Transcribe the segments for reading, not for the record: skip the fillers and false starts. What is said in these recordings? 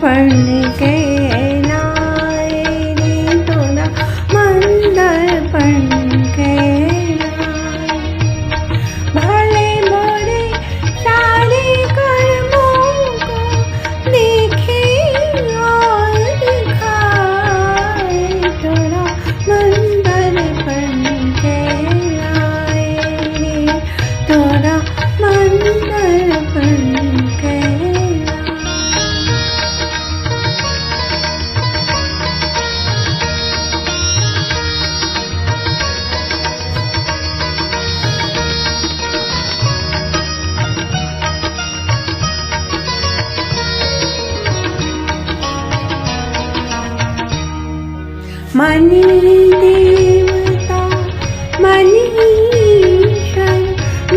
दर्पण के लाए रे तोरा मन दर्पण के लाए। भले बुरे सारे कर्मों को देखे और दिखाए तोरा मन दर्पण के लाए रे तोरा मन दर्पण के मन ही देवता मन ही ईश्वर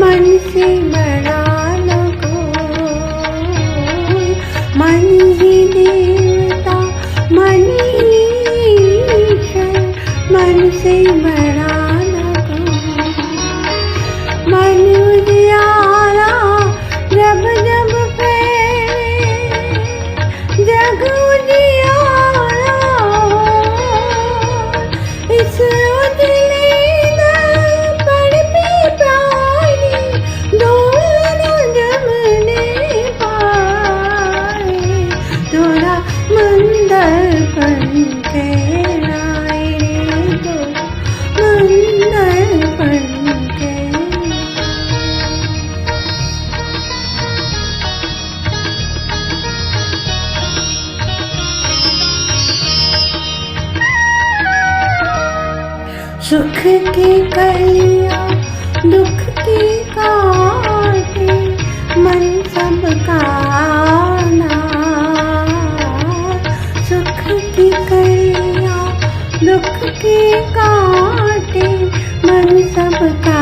मन से बड़ा न कोई। मन ही देवता मन ही ईश्वर मन से बड़ा न कोई। मन उजियारा जब जब फैले जग उजियारा इस उजले दर्पण पे प्राणी डोल न जमने पाए तोरा मन दर्पण कहलाए रे तोरा मन दर्पण कहलाए। सुख के कलिया दुख के काटे मन सबका नाथ। सुख की कलिया दुख के काटे मन सबका